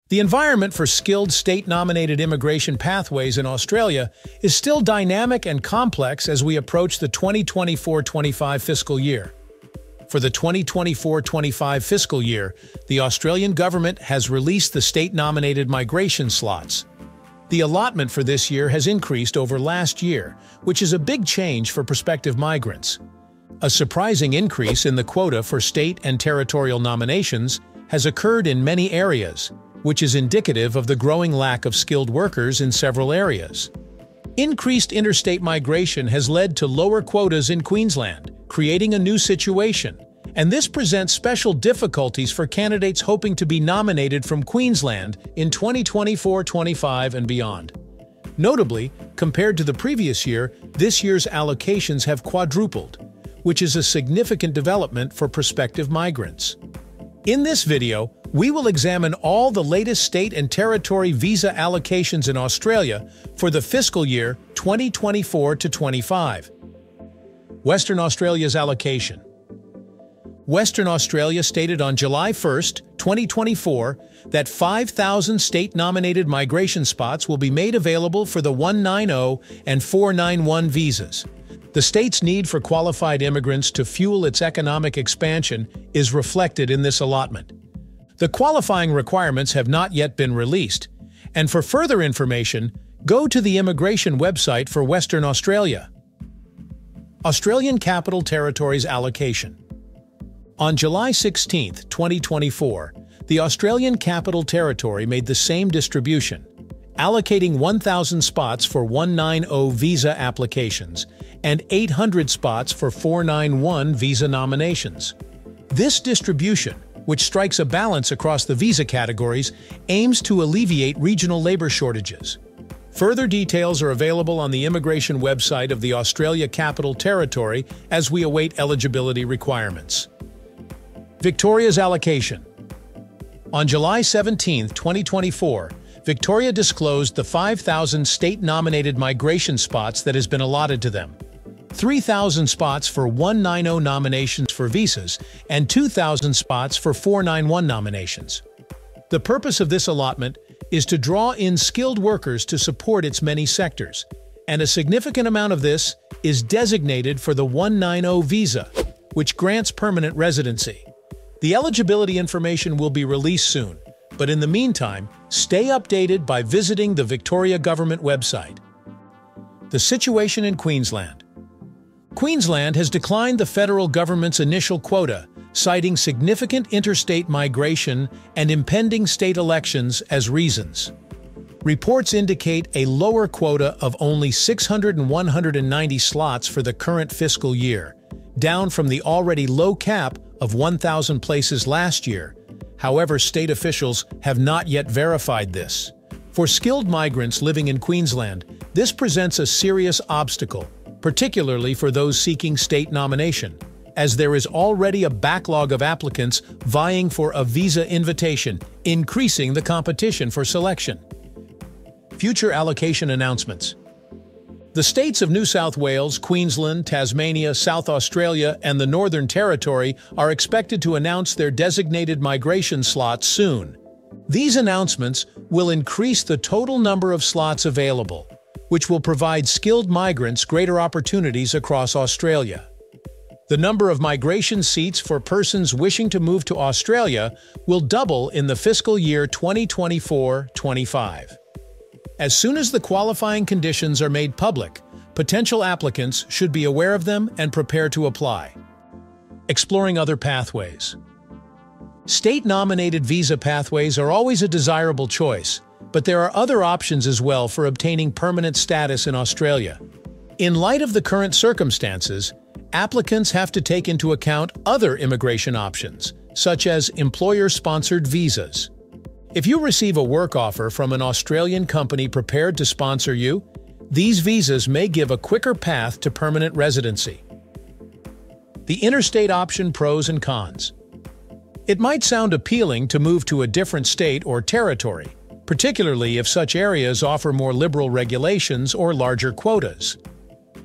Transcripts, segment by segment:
The environment for skilled state-nominated immigration pathways in Australia is still dynamic and complex as we approach the 2024-25 fiscal year. For the 2024-25 fiscal year, the Australian government has released the state-nominated migration slots. The allotment for this year has increased over last year, which is a big change for prospective migrants. A surprising increase in the quota for state and territorial nominations has occurred in many areas, which is indicative of the growing lack of skilled workers in several areas. Increased interstate migration has led to lower quotas in Queensland, creating a new situation, and this presents special difficulties for candidates hoping to be nominated from Queensland in 2024-25 and beyond. Notably, compared to the previous year, this year's allocations have quadrupled, which is a significant development for prospective migrants. In this video, we will examine all the latest state and territory visa allocations in Australia for the fiscal year 2024-25. Western Australia's allocation. Western Australia stated on July 1, 2024, that 5,000 state-nominated migration spots will be made available for the 190 and 491 visas. The state's need for qualified immigrants to fuel its economic expansion is reflected in this allotment. The qualifying requirements have not yet been released, and for further information, go to the immigration website for Western Australia. Australian Capital Territory's allocation. On July 16, 2024, the Australian Capital Territory made the same distribution, allocating 1,000 spots for 190 visa applications and 800 spots for 491 visa nominations. This distribution, which strikes a balance across the visa categories, aims to alleviate regional labor shortages. Further details are available on the immigration website of the Australia Capital Territory as we await eligibility requirements. Victoria's allocation. On July 17, 2024, Victoria disclosed the 5,000 state-nominated migration spots that has been allotted to them. 3,000 spots for 190 nominations for visas and 2,000 spots for 491 nominations. The purpose of this allotment is to draw in skilled workers to support its many sectors, and a significant amount of this is designated for the 190 visa, which grants permanent residency. The eligibility information will be released soon, but in the meantime, stay updated by visiting the Victoria Government website. The situation in Queensland. Queensland has declined the federal government's initial quota, citing significant interstate migration and impending state elections as reasons. Reports indicate a lower quota of only 600 and 190 slots for the current fiscal year, down from the already low cap of 1,000 places last year. However, state officials have not yet verified this. For skilled migrants living in Queensland, this presents a serious obstacle, particularly for those seeking state nomination, as there is already a backlog of applicants vying for a visa invitation, increasing the competition for selection. Future allocation announcements. The states of New South Wales, Queensland, Tasmania, South Australia, and the Northern Territory are expected to announce their designated migration slots soon. These announcements will increase the total number of slots available, which will provide skilled migrants greater opportunities across Australia. The number of migration seats for persons wishing to move to Australia will double in the fiscal year 2024-25. As soon as the qualifying conditions are made public, potential applicants should be aware of them and prepare to apply. Exploring other pathways. State-nominated visa pathways are always a desirable choice, but there are other options as well for obtaining permanent status in Australia. In light of the current circumstances, applicants have to take into account other immigration options, such as employer-sponsored visas. If you receive a work offer from an Australian company prepared to sponsor you, these visas may give a quicker path to permanent residency. The interstate option pros and cons. It might sound appealing to move to a different state or territory, particularly if such areas offer more liberal regulations or larger quotas.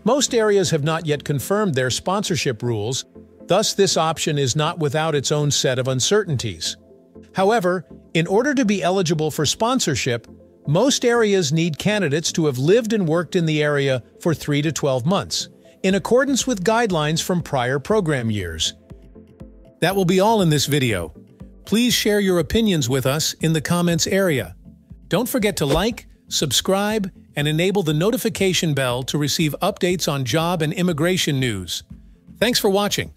Most areas have not yet confirmed their sponsorship rules, thus this option is not without its own set of uncertainties. However, In order to be eligible for sponsorship, most areas need candidates to have lived and worked in the area for 3 to 12 months, in accordance with guidelines from prior program years. That will be all in this video. Please share your opinions with us in the comments area. Don't forget to like, subscribe, and enable the notification bell to receive updates on job and immigration news. Thanks for watching.